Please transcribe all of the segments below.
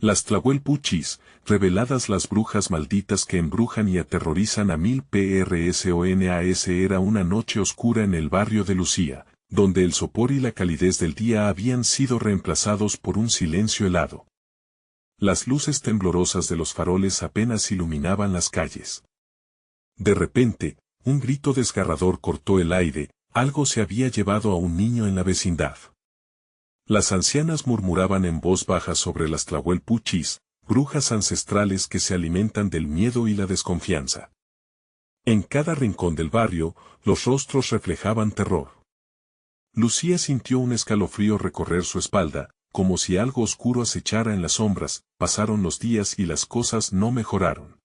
Las Tlahuelpuchis, reveladas las brujas malditas que embrujan y aterrorizan a 1000 personas. Era una noche oscura en el barrio de Lucía, donde el sopor y la calidez del día habían sido reemplazados por un silencio helado. Las luces temblorosas de los faroles apenas iluminaban las calles. De repente, un grito desgarrador cortó el aire, algo se había llevado a un niño en la vecindad. Las ancianas murmuraban en voz baja sobre las Tlahuelpuchis, brujas ancestrales que se alimentan del miedo y la desconfianza. En cada rincón del barrio, los rostros reflejaban terror. Lucía sintió un escalofrío recorrer su espalda, como si algo oscuro acechara en las sombras. Pasaron los días y las cosas no mejoraron.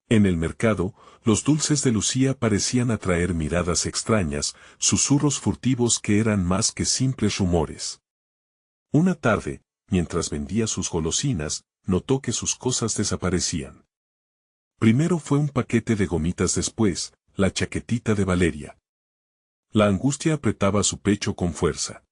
En el mercado, los dulces de Lucía parecían atraer miradas extrañas, susurros furtivos que eran más que simples rumores. Una tarde, mientras vendía sus golosinas, notó que sus cosas desaparecían. Primero fue un paquete de gomitas, después, la chaquetita de Valeria. La angustia apretaba su pecho con fuerza.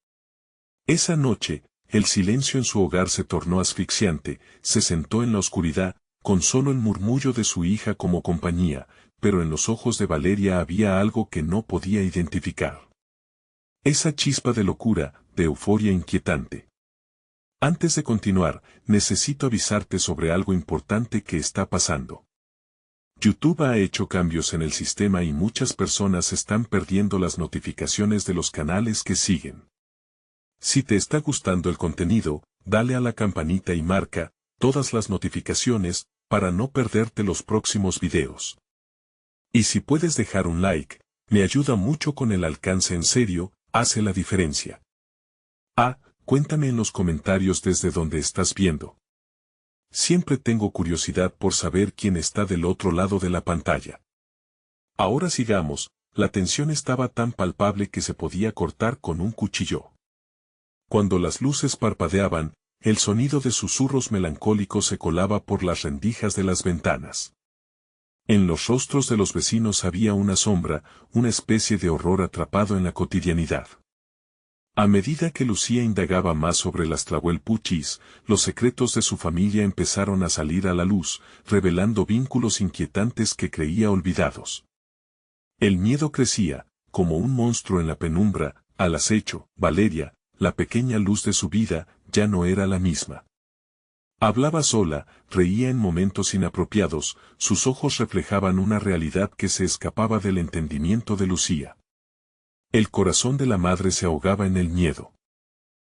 Esa noche, el silencio en su hogar se tornó asfixiante. Se sentó en la oscuridad, con solo el murmullo de su hija como compañía, pero en los ojos de Valeria había algo que no podía identificar. Esa chispa de locura, de euforia inquietante. Antes de continuar, necesito avisarte sobre algo importante que está pasando. YouTube ha hecho cambios en el sistema y muchas personas están perdiendo las notificaciones de los canales que siguen. Si te está gustando el contenido, dale a la campanita y marca todas las notificaciones para no perderte los próximos videos. Y si puedes dejar un like, me ayuda mucho con el alcance, en serio, hace la diferencia. Cuéntame en los comentarios desde donde estás viendo. Siempre tengo curiosidad por saber quién está del otro lado de la pantalla. Ahora sigamos, la tensión estaba tan palpable que se podía cortar con un cuchillo. Cuando las luces parpadeaban, el sonido de susurros melancólicos se colaba por las rendijas de las ventanas. En los rostros de los vecinos había una sombra, una especie de horror atrapado en la cotidianidad. A medida que Lucía indagaba más sobre las Tlahuelpuchis, los secretos de su familia empezaron a salir a la luz, revelando vínculos inquietantes que creía olvidados. El miedo crecía, como un monstruo en la penumbra, al acecho. Valeria, la pequeña luz de su vida, ya no era la misma. Hablaba sola, reía en momentos inapropiados, sus ojos reflejaban una realidad que se escapaba del entendimiento de Lucía. El corazón de la madre se ahogaba en el miedo.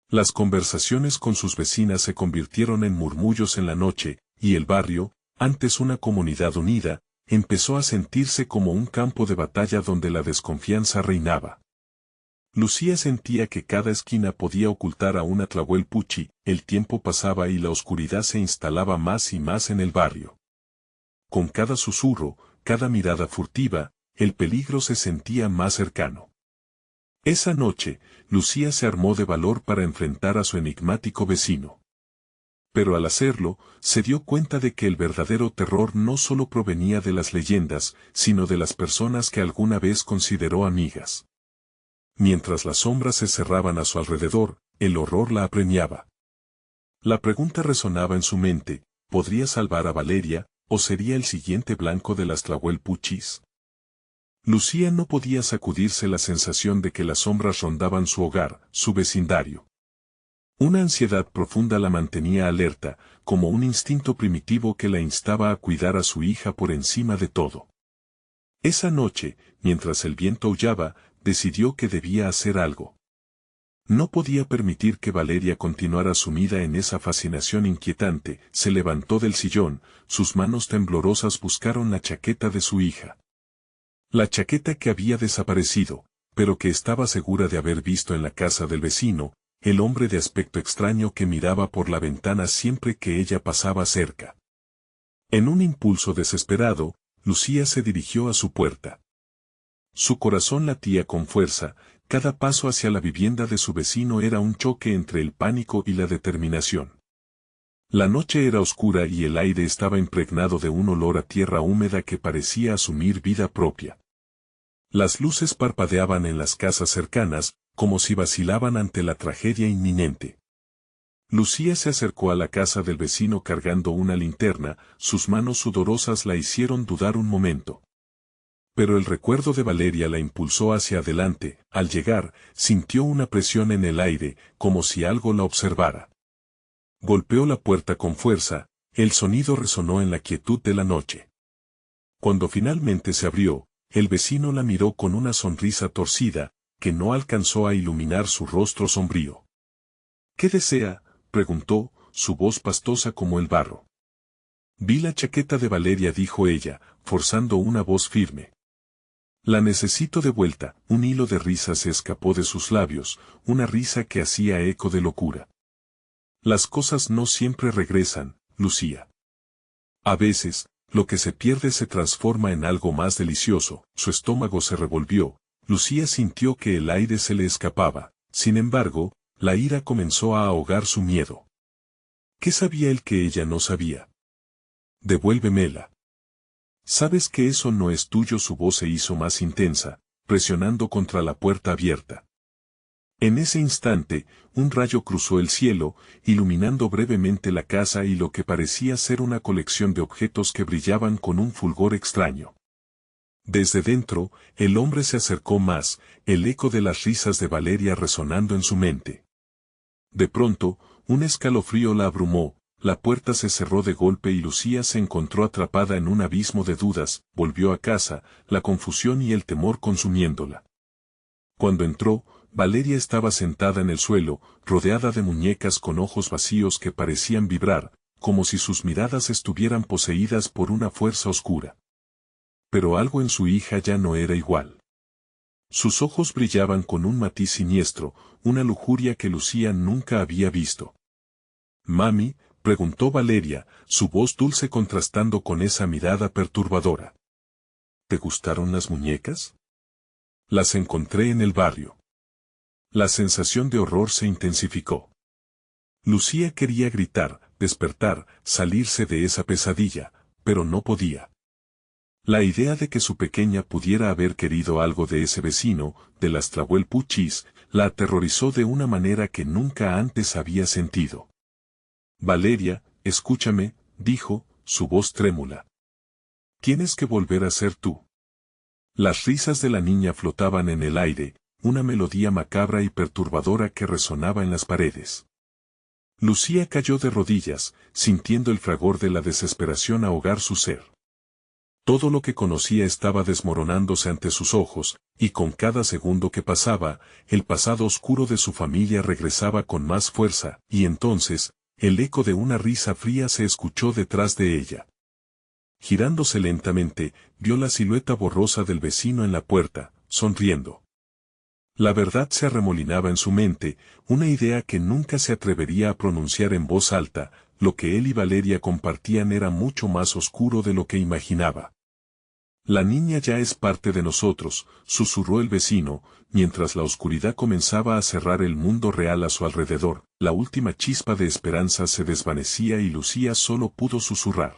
Las conversaciones con sus vecinas se convirtieron en murmullos en la noche, y el barrio, antes una comunidad unida, empezó a sentirse como un campo de batalla donde la desconfianza reinaba. Lucía sentía que cada esquina podía ocultar a una Tlahuelpuchi. El tiempo pasaba y la oscuridad se instalaba más y más en el barrio. Con cada susurro, cada mirada furtiva, el peligro se sentía más cercano. Esa noche, Lucía se armó de valor para enfrentar a su enigmático vecino. Pero al hacerlo, se dio cuenta de que el verdadero terror no solo provenía de las leyendas, sino de las personas que alguna vez consideró amigas. Mientras las sombras se cerraban a su alrededor, el horror la apremiaba. La pregunta resonaba en su mente: ¿podría salvar a Valeria, o sería el siguiente blanco de las Tlahuelpuchis? Lucía no podía sacudirse la sensación de que las sombras rondaban su hogar, su vecindario. Una ansiedad profunda la mantenía alerta, como un instinto primitivo que la instaba a cuidar a su hija por encima de todo. Esa noche, mientras el viento aullaba, decidió que debía hacer algo. No podía permitir que Valeria continuara sumida en esa fascinación inquietante. Se levantó del sillón, sus manos temblorosas buscaron la chaqueta de su hija. La chaqueta que había desaparecido, pero que estaba segura de haber visto en la casa del vecino, el hombre de aspecto extraño que miraba por la ventana siempre que ella pasaba cerca. En un impulso desesperado, Lucía se dirigió a su puerta. Su corazón latía con fuerza, cada paso hacia la vivienda de su vecino era un choque entre el pánico y la determinación. La noche era oscura y el aire estaba impregnado de un olor a tierra húmeda que parecía asumir vida propia. Las luces parpadeaban en las casas cercanas, como si vacilaban ante la tragedia inminente. Lucía se acercó a la casa del vecino cargando una linterna, sus manos sudorosas la hicieron dudar un momento. Pero el recuerdo de Valeria la impulsó hacia adelante. Al llegar, sintió una presión en el aire, como si algo la observara. Golpeó la puerta con fuerza, el sonido resonó en la quietud de la noche. Cuando finalmente se abrió, el vecino la miró con una sonrisa torcida, que no alcanzó a iluminar su rostro sombrío. ¿Qué desea?, preguntó, su voz pastosa como el barro. Vi la chaqueta de Valeria, dijo ella, forzando una voz firme. La necesito de vuelta. Un hilo de risa se escapó de sus labios, una risa que hacía eco de locura. Las cosas no siempre regresan, Lucía. A veces, lo que se pierde se transforma en algo más delicioso. Su estómago se revolvió, Lucía sintió que el aire se le escapaba. Sin embargo, la ira comenzó a ahogar su miedo. ¿Qué sabía él que ella no sabía? Devuélvemela. Sabes que eso no es tuyo. Su voz se hizo más intensa, presionando contra la puerta abierta. En ese instante, un rayo cruzó el cielo, iluminando brevemente la casa y lo que parecía ser una colección de objetos que brillaban con un fulgor extraño. Desde dentro, el hombre se acercó más, el eco de las risas de Valeria resonando en su mente. De pronto, un escalofrío la abrumó, la puerta se cerró de golpe y Lucía se encontró atrapada en un abismo de dudas. Volvió a casa, la confusión y el temor consumiéndola. Cuando entró, Valeria estaba sentada en el suelo, rodeada de muñecas con ojos vacíos que parecían vibrar, como si sus miradas estuvieran poseídas por una fuerza oscura. Pero algo en su hija ya no era igual. Sus ojos brillaban con un matiz siniestro, una lujuria que Lucía nunca había visto. «Mami», preguntó Valeria, su voz dulce contrastando con esa mirada perturbadora. «¿Te gustaron las muñecas? Las encontré en el barrio». La sensación de horror se intensificó. Lucía quería gritar, despertar, salirse de esa pesadilla, pero no podía. La idea de que su pequeña pudiera haber querido algo de ese vecino, del Astrahuel Puchis, la aterrorizó de una manera que nunca antes había sentido. «Valeria, escúchame», dijo, su voz trémula. «Tienes que volver a ser tú». Las risas de la niña flotaban en el aire, una melodía macabra y perturbadora que resonaba en las paredes. Lucía cayó de rodillas, sintiendo el fragor de la desesperación ahogar su ser. Todo lo que conocía estaba desmoronándose ante sus ojos, y con cada segundo que pasaba, el pasado oscuro de su familia regresaba con más fuerza, y entonces, el eco de una risa fría se escuchó detrás de ella. Girándose lentamente, vio la silueta borrosa del vecino en la puerta, sonriendo. La verdad se arremolinaba en su mente, una idea que nunca se atrevería a pronunciar en voz alta. Lo que él y Valeria compartían era mucho más oscuro de lo que imaginaba. «La niña ya es parte de nosotros», susurró el vecino, mientras la oscuridad comenzaba a cerrar el mundo real a su alrededor. La última chispa de esperanza se desvanecía y Lucía solo pudo susurrar.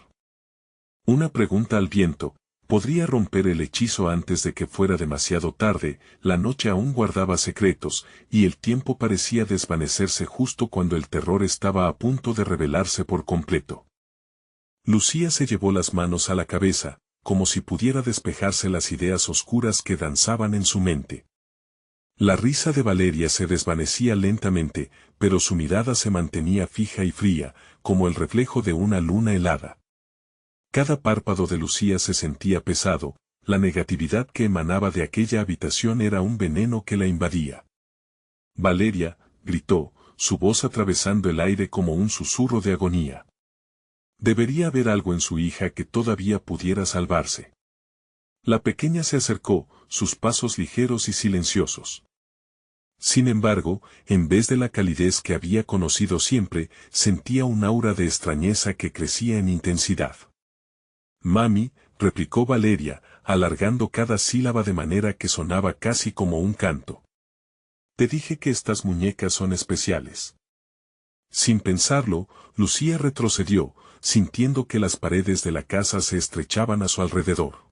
Una pregunta al viento. Podría romper el hechizo antes de que fuera demasiado tarde. La noche aún guardaba secretos, y el tiempo parecía desvanecerse justo cuando el terror estaba a punto de revelarse por completo. Lucía se llevó las manos a la cabeza, como si pudiera despejarse las ideas oscuras que danzaban en su mente. La risa de Valeria se desvanecía lentamente, pero su mirada se mantenía fija y fría, como el reflejo de una luna helada. Cada párpado de Lucía se sentía pesado, la negatividad que emanaba de aquella habitación era un veneno que la invadía. «Valeria», gritó, su voz atravesando el aire como un susurro de agonía. Debería haber algo en su hija que todavía pudiera salvarse. La pequeña se acercó, sus pasos ligeros y silenciosos. Sin embargo, en vez de la calidez que había conocido siempre, sentía un aura de extrañeza que crecía en intensidad. «Mami», replicó Valeria, alargando cada sílaba de manera que sonaba casi como un canto. «Te dije que estas muñecas son especiales». Sin pensarlo, Lucía retrocedió, sintiendo que las paredes de la casa se estrechaban a su alrededor.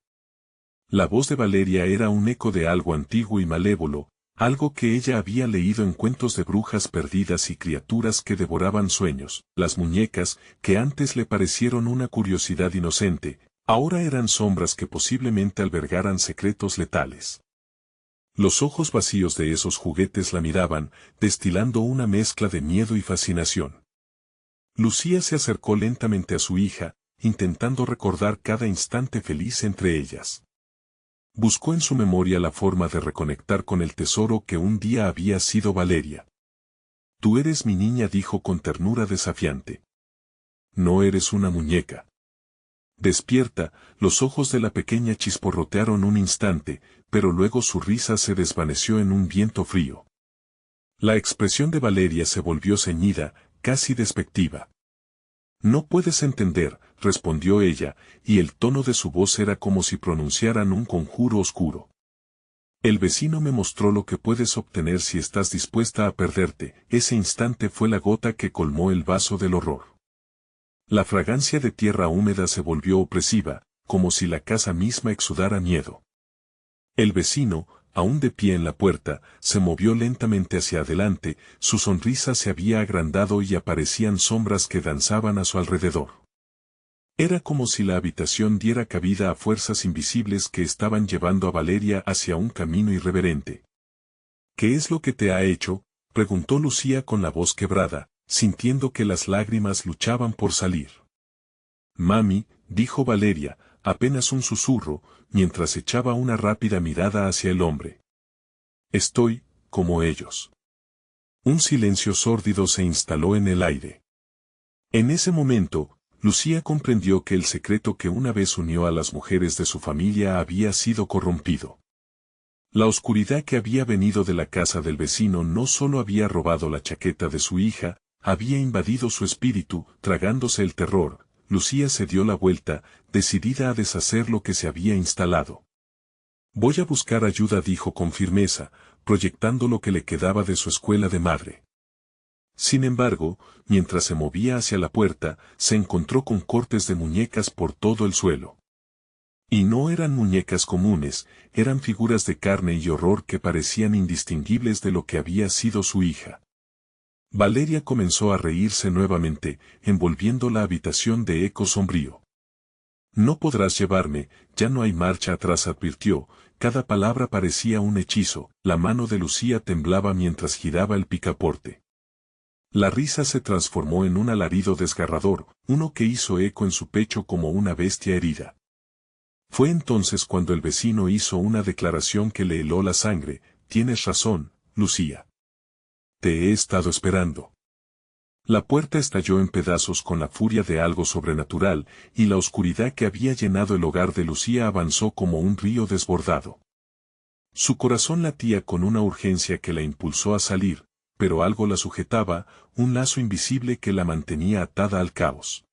La voz de Valeria era un eco de algo antiguo y malévolo, Algo que ella había leído en cuentos de brujas perdidas y criaturas que devoraban sueños. Las muñecas, que antes le parecieron una curiosidad inocente, ahora eran sombras que posiblemente albergaran secretos letales. Los ojos vacíos de esos juguetes la miraban, destilando una mezcla de miedo y fascinación. Lucía se acercó lentamente a su hija, intentando recordar cada instante feliz entre ellas. Buscó en su memoria la forma de reconectar con el tesoro que un día había sido Valeria. Tú eres mi niña, dijo con ternura desafiante. No eres una muñeca. Despierta, los ojos de la pequeña chisporrotearon un instante, pero luego su risa se desvaneció en un viento frío. La expresión de Valeria se volvió ceñida, casi despectiva. No puedes entender, respondió ella, y el tono de su voz era como si pronunciaran un conjuro oscuro. El vecino me mostró lo que puedes obtener si estás dispuesta a perderte. Ese instante fue la gota que colmó el vaso del horror. La fragancia de tierra húmeda se volvió opresiva, como si la casa misma exudara miedo. El vecino, aún de pie en la puerta, se movió lentamente hacia adelante, su sonrisa se había agrandado y aparecían sombras que danzaban a su alrededor. Era como si la habitación diera cabida a fuerzas invisibles que estaban llevando a Valeria hacia un camino irreverente. ¿Qué es lo que te ha hecho?, preguntó Lucía con la voz quebrada, sintiendo que las lágrimas luchaban por salir. Mami, dijo Valeria, apenas un susurro, mientras echaba una rápida mirada hacia el hombre. Estoy, como ellos. Un silencio sórdido se instaló en el aire. En ese momento, Lucía comprendió que el secreto que una vez unió a las mujeres de su familia había sido corrompido. La oscuridad que había venido de la casa del vecino no solo había robado la chaqueta de su hija, había invadido su espíritu, tragándose el terror. Lucía se dio la vuelta, decidida a deshacer lo que se había instalado. Voy a buscar ayuda, dijo con firmeza, proyectando lo que le quedaba de su escuela de madre. Sin embargo, mientras se movía hacia la puerta, se encontró con cortes de muñecas por todo el suelo. Y no eran muñecas comunes, eran figuras de carne y horror que parecían indistinguibles de lo que había sido su hija. Valeria comenzó a reírse nuevamente, envolviendo la habitación de eco sombrío. No podrás llevarme, ya no hay marcha atrás, advirtió, cada palabra parecía un hechizo, la mano de Lucía temblaba mientras giraba el picaporte. La risa se transformó en un alarido desgarrador, uno que hizo eco en su pecho como una bestia herida. Fue entonces cuando el vecino hizo una declaración que le heló la sangre. Tienes razón, Lucía. Te he estado esperando. La puerta estalló en pedazos con la furia de algo sobrenatural, y la oscuridad que había llenado el hogar de Lucía avanzó como un río desbordado. Su corazón latía con una urgencia que la impulsó a salir, pero algo la sujetaba, un lazo invisible que la mantenía atada al caos.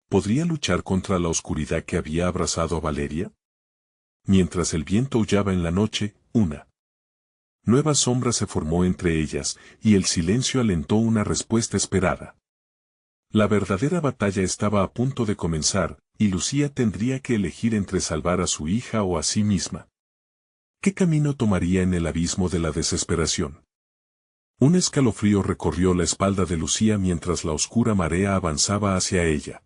¿Podría luchar contra la oscuridad que había abrazado a Valeria? Mientras el viento aullaba en la noche, una nueva sombra se formó entre ellas, y el silencio alentó una respuesta esperada. La verdadera batalla estaba a punto de comenzar, y Lucía tendría que elegir entre salvar a su hija o a sí misma. ¿Qué camino tomaría en el abismo de la desesperación? Un escalofrío recorrió la espalda de Lucía mientras la oscura marea avanzaba hacia ella.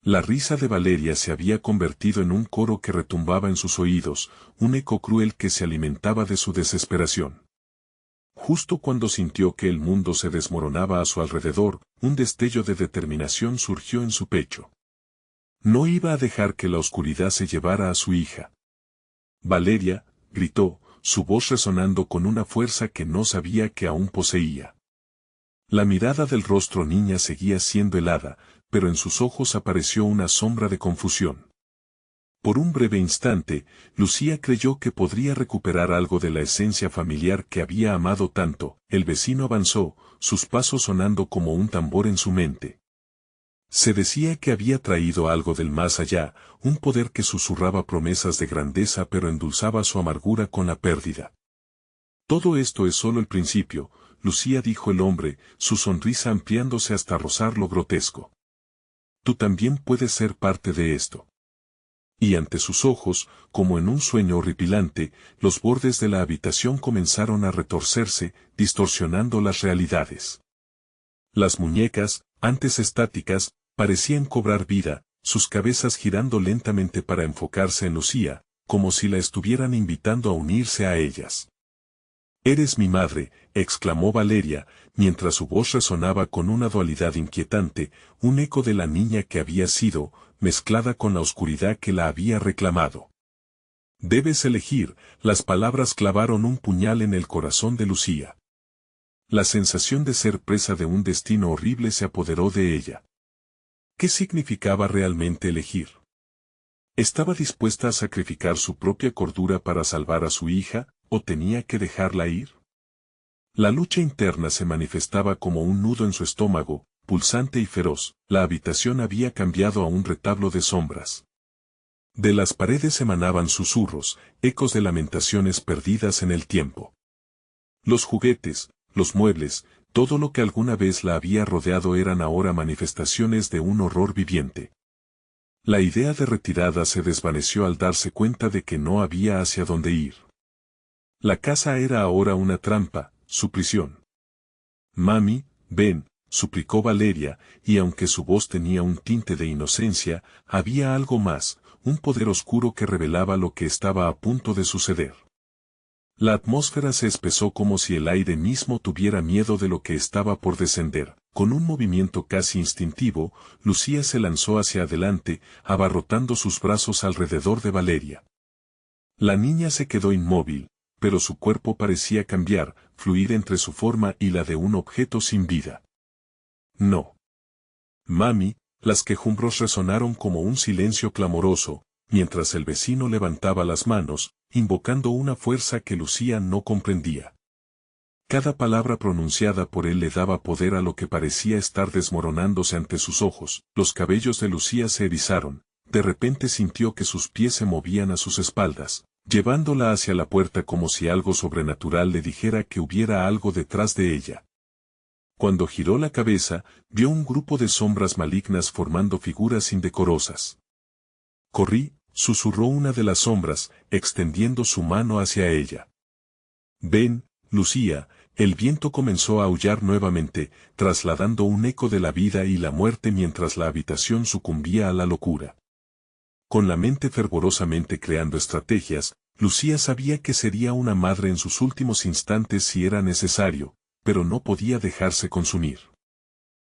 La risa de Valeria se había convertido en un coro que retumbaba en sus oídos, un eco cruel que se alimentaba de su desesperación. Justo cuando sintió que el mundo se desmoronaba a su alrededor, un destello de determinación surgió en su pecho. No iba a dejar que la oscuridad se llevara a su hija. Valeria, gritó, su voz resonando con una fuerza que no sabía que aún poseía. La mirada del rostro niña seguía siendo helada, pero en sus ojos apareció una sombra de confusión. Por un breve instante, Lucía creyó que podría recuperar algo de la esencia familiar que había amado tanto. El vecino avanzó, sus pasos sonando como un tambor en su mente. Se decía que había traído algo del más allá, un poder que susurraba promesas de grandeza pero endulzaba su amargura con la pérdida. Todo esto es solo el principio, Lucía, dijo el hombre, su sonrisa ampliándose hasta rozar lo grotesco. Tú también puedes ser parte de esto. Y ante sus ojos, como en un sueño horripilante, los bordes de la habitación comenzaron a retorcerse, distorsionando las realidades. Las muñecas, antes estáticas, parecían cobrar vida, sus cabezas girando lentamente para enfocarse en Lucía, como si la estuvieran invitando a unirse a ellas. «Eres mi madre», exclamó Valeria, mientras su voz resonaba con una dualidad inquietante, un eco de la niña que había sido, mezclada con la oscuridad que la había reclamado. «Debes elegir», las palabras clavaron un puñal en el corazón de Lucía. La sensación de ser presa de un destino horrible se apoderó de ella. ¿Qué significaba realmente elegir? ¿Estaba dispuesta a sacrificar su propia cordura para salvar a su hija, o tenía que dejarla ir? La lucha interna se manifestaba como un nudo en su estómago, pulsante y feroz. La habitación había cambiado a un retablo de sombras. De las paredes emanaban susurros, ecos de lamentaciones perdidas en el tiempo. Los juguetes, los muebles, todo lo que alguna vez la había rodeado eran ahora manifestaciones de un horror viviente. La idea de retirada se desvaneció al darse cuenta de que no había hacia dónde ir. La casa era ahora una trampa, su prisión. «Mami, ven», suplicó Valeria, y aunque su voz tenía un tinte de inocencia, había algo más, un poder oscuro que revelaba lo que estaba a punto de suceder. La atmósfera se espesó como si el aire mismo tuviera miedo de lo que estaba por descender. Con un movimiento casi instintivo, Lucía se lanzó hacia adelante, abarrotando sus brazos alrededor de Valeria. La niña se quedó inmóvil, pero su cuerpo parecía cambiar, fluir entre su forma y la de un objeto sin vida. «No. Mami», las quejumbros resonaron como un silencio clamoroso, mientras el vecino levantaba las manos, invocando una fuerza que Lucía no comprendía. Cada palabra pronunciada por él le daba poder a lo que parecía estar desmoronándose ante sus ojos. Los cabellos de Lucía se erizaron, de repente sintió que sus pies se movían a sus espaldas, llevándola hacia la puerta como si algo sobrenatural le dijera que hubiera algo detrás de ella. Cuando giró la cabeza, vio un grupo de sombras malignas formando figuras indecorosas. «Corrí», susurró una de las sombras, extendiendo su mano hacia ella. «Ven, Lucía», el viento comenzó a aullar nuevamente, trasladando un eco de la vida y la muerte mientras la habitación sucumbía a la locura. Con la mente fervorosamente creando estrategias, Lucía sabía que sería una madre en sus últimos instantes si era necesario, pero no podía dejarse consumir.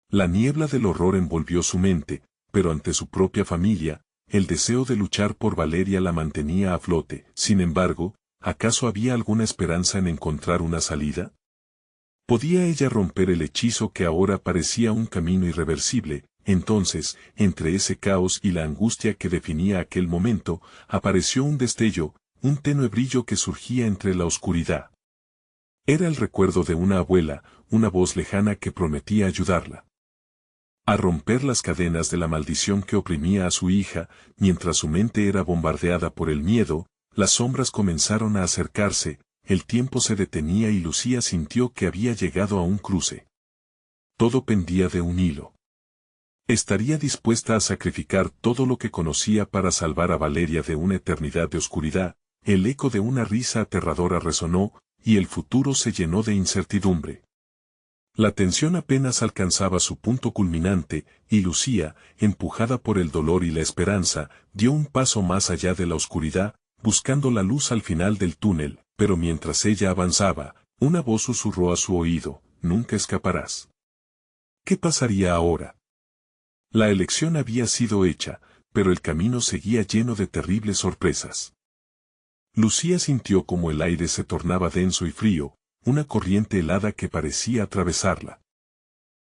La niebla del horror envolvió su mente, pero ante su propia familia, el deseo de luchar por Valeria la mantenía a flote. Sin embargo, ¿acaso había alguna esperanza en encontrar una salida? ¿Podía ella romper el hechizo que ahora parecía un camino irreversible? Entonces, entre ese caos y la angustia que definía aquel momento, apareció un destello, un tenue brillo que surgía entre la oscuridad. Era el recuerdo de una abuela, una voz lejana que prometía ayudarla a romper las cadenas de la maldición que oprimía a su hija. Mientras su mente era bombardeada por el miedo, las sombras comenzaron a acercarse, el tiempo se detenía y Lucía sintió que había llegado a un cruce. Todo pendía de un hilo. ¿Estaría dispuesta a sacrificar todo lo que conocía para salvar a Valeria de una eternidad de oscuridad? El eco de una risa aterradora resonó, y el futuro se llenó de incertidumbre. La tensión apenas alcanzaba su punto culminante, y Lucía, empujada por el dolor y la esperanza, dio un paso más allá de la oscuridad, buscando la luz al final del túnel, pero mientras ella avanzaba, una voz susurró a su oído: «Nunca escaparás». ¿Qué pasaría ahora? La elección había sido hecha, pero el camino seguía lleno de terribles sorpresas. Lucía sintió como el aire se tornaba denso y frío, una corriente helada que parecía atravesarla.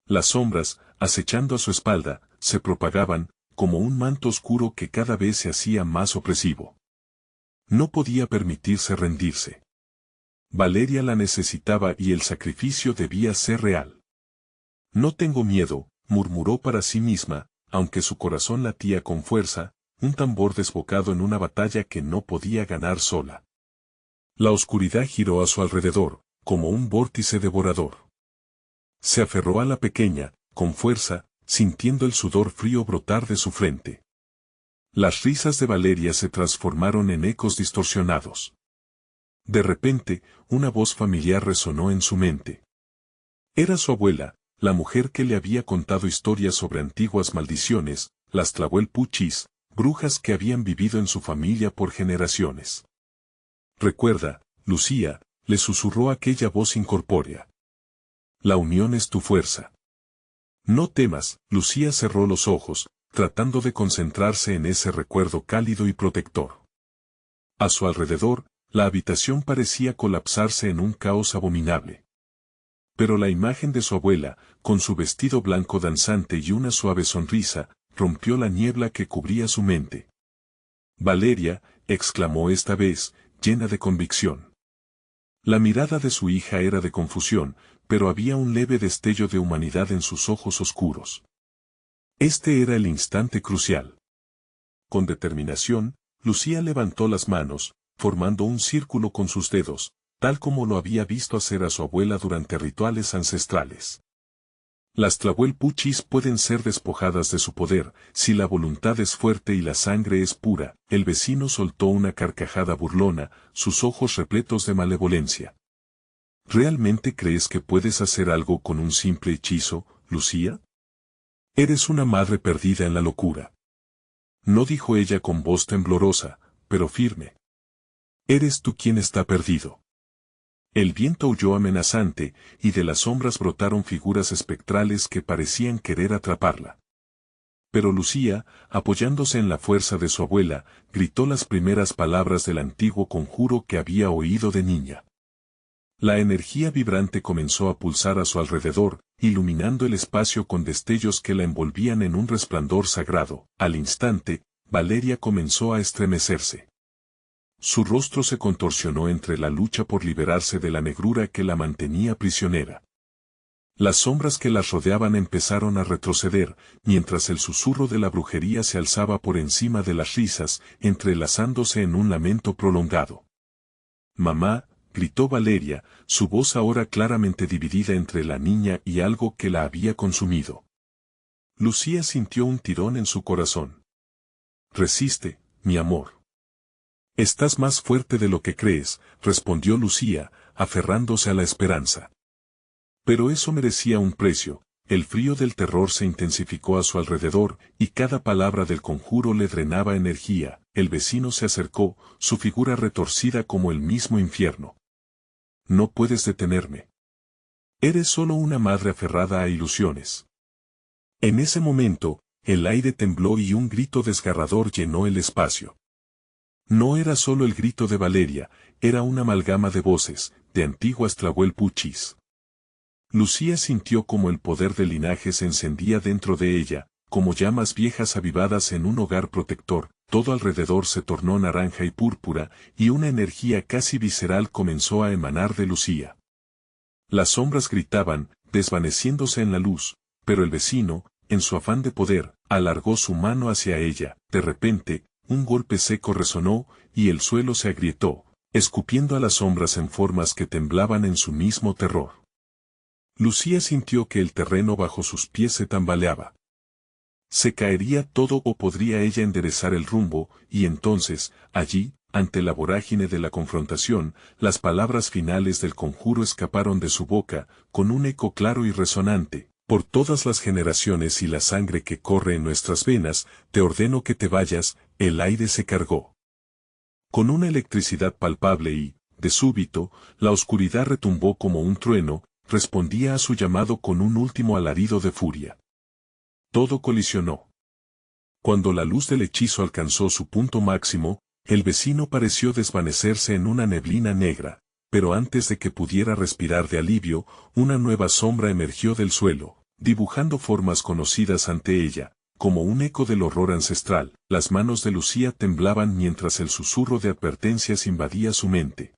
Las sombras, acechando a su espalda, se propagaban, como un manto oscuro que cada vez se hacía más opresivo. No podía permitirse rendirse. Valeria la necesitaba y el sacrificio debía ser real. «No tengo miedo», murmuró para sí misma, aunque su corazón latía con fuerza, un tambor desbocado en una batalla que no podía ganar sola. La oscuridad giró a su alrededor, como un vórtice devorador. Se aferró a la pequeña, con fuerza, sintiendo el sudor frío brotar de su frente. Las risas de Valeria se transformaron en ecos distorsionados. De repente, una voz familiar resonó en su mente. Era su abuela, la mujer que le había contado historias sobre antiguas maldiciones, las Tlahuelpuchis, brujas que habían vivido en su familia por generaciones. Recuerda, Lucía, le susurró aquella voz incorpórea. La unión es tu fuerza. No temas, Lucía cerró los ojos, tratando de concentrarse en ese recuerdo cálido y protector. A su alrededor, la habitación parecía colapsarse en un caos abominable. Pero la imagen de su abuela, con su vestido blanco danzante y una suave sonrisa, rompió la niebla que cubría su mente. Valeria, exclamó esta vez, llena de convicción. La mirada de su hija era de confusión, pero había un leve destello de humanidad en sus ojos oscuros. Este era el instante crucial. Con determinación, Lucía levantó las manos, formando un círculo con sus dedos, tal como lo había visto hacer a su abuela durante rituales ancestrales. Las Tlahuelpuchis pueden ser despojadas de su poder, si la voluntad es fuerte y la sangre es pura. El vecino soltó una carcajada burlona, sus ojos repletos de malevolencia. ¿Realmente crees que puedes hacer algo con un simple hechizo, Lucía? Eres una madre perdida en la locura. No, dijo ella con voz temblorosa, pero firme. Eres tú quien está perdido. El viento aulló amenazante, y de las sombras brotaron figuras espectrales que parecían querer atraparla. Pero Lucía, apoyándose en la fuerza de su abuela, gritó las primeras palabras del antiguo conjuro que había oído de niña. La energía vibrante comenzó a pulsar a su alrededor, iluminando el espacio con destellos que la envolvían en un resplandor sagrado. Al instante, Valeria comenzó a estremecerse. Su rostro se contorsionó entre la lucha por liberarse de la negrura que la mantenía prisionera. Las sombras que las rodeaban empezaron a retroceder, mientras el susurro de la brujería se alzaba por encima de las risas, entrelazándose en un lamento prolongado. «Mamá», gritó Valeria, su voz ahora claramente dividida entre la niña y algo que la había consumido. Lucía sintió un tirón en su corazón. «Resiste, mi amor. Estás más fuerte de lo que crees», respondió Lucía, aferrándose a la esperanza. Pero eso merecía un precio. El frío del terror se intensificó a su alrededor, y cada palabra del conjuro le drenaba energía. El vecino se acercó, su figura retorcida como el mismo infierno. «No puedes detenerme. Eres solo una madre aferrada a ilusiones». En ese momento, el aire tembló y un grito desgarrador llenó el espacio. No era solo el grito de Valeria, era una amalgama de voces, de antiguas Tlahuelpuchis. Lucía sintió como el poder del linaje se encendía dentro de ella, como llamas viejas avivadas en un hogar protector. Todo alrededor se tornó naranja y púrpura, y una energía casi visceral comenzó a emanar de Lucía. Las sombras gritaban, desvaneciéndose en la luz, pero el vecino, en su afán de poder, alargó su mano hacia ella. De repente, un golpe seco resonó, y el suelo se agrietó, escupiendo a las sombras en formas que temblaban en su mismo terror. Lucía sintió que el terreno bajo sus pies se tambaleaba. Se caería todo o podría ella enderezar el rumbo, y entonces, allí, ante la vorágine de la confrontación, las palabras finales del conjuro escaparon de su boca, con un eco claro y resonante. «Por todas las generaciones y la sangre que corre en nuestras venas, te ordeno que te vayas». El aire se cargó con una electricidad palpable y, de súbito, la oscuridad retumbó como un trueno, respondía a su llamado con un último alarido de furia. Todo colisionó. Cuando la luz del hechizo alcanzó su punto máximo, el vecino pareció desvanecerse en una neblina negra, pero antes de que pudiera respirar de alivio, una nueva sombra emergió del suelo, dibujando formas conocidas ante ella, como un eco del horror ancestral. Las manos de Lucía temblaban mientras el susurro de advertencias invadía su mente.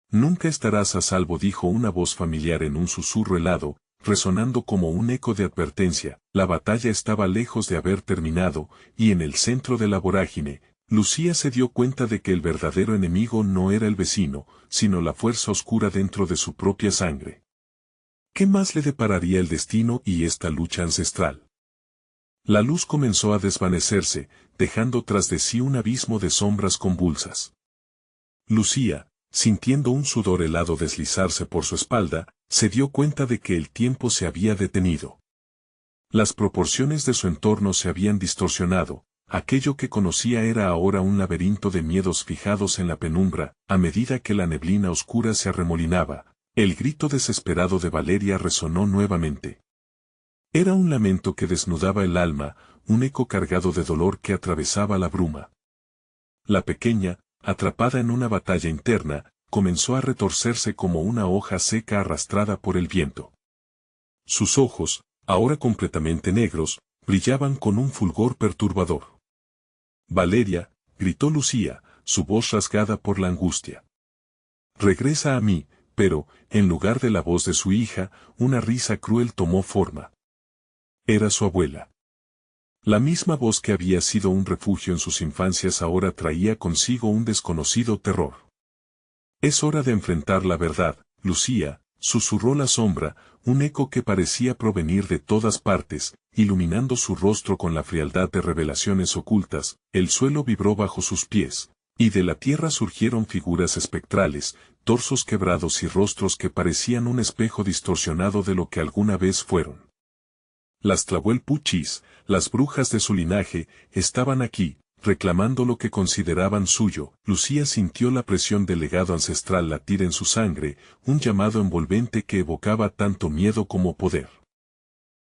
«Nunca estarás a salvo», dijo una voz familiar en un susurro helado, resonando como un eco de advertencia. La batalla estaba lejos de haber terminado, y en el centro de la vorágine, Lucía se dio cuenta de que el verdadero enemigo no era el vecino, sino la fuerza oscura dentro de su propia sangre. ¿Qué más le depararía el destino y esta lucha ancestral? La luz comenzó a desvanecerse, dejando tras de sí un abismo de sombras convulsas. Lucía, sintiendo un sudor helado deslizarse por su espalda, se dio cuenta de que el tiempo se había detenido. Las proporciones de su entorno se habían distorsionado, aquello que conocía era ahora un laberinto de miedos fijados en la penumbra, a medida que la neblina oscura se arremolinaba, el grito desesperado de Valeria resonó nuevamente. Era un lamento que desnudaba el alma, un eco cargado de dolor que atravesaba la bruma. La pequeña, atrapada en una batalla interna, comenzó a retorcerse como una hoja seca arrastrada por el viento. Sus ojos, ahora completamente negros, brillaban con un fulgor perturbador. Valeria, gritó Lucía, su voz rasgada por la angustia. Regresa a mí, pero, en lugar de la voz de su hija, una risa cruel tomó forma. Era su abuela. La misma voz que había sido un refugio en sus infancias ahora traía consigo un desconocido terror. Es hora de enfrentar la verdad, Lucía, susurró la sombra, un eco que parecía provenir de todas partes, iluminando su rostro con la frialdad de revelaciones ocultas. El suelo vibró bajo sus pies, y de la tierra surgieron figuras espectrales, torsos quebrados y rostros que parecían un espejo distorsionado de lo que alguna vez fueron. Las Tlahuelpuchis, las brujas de su linaje, estaban aquí, reclamando lo que consideraban suyo. Lucía sintió la presión del legado ancestral latir en su sangre, un llamado envolvente que evocaba tanto miedo como poder.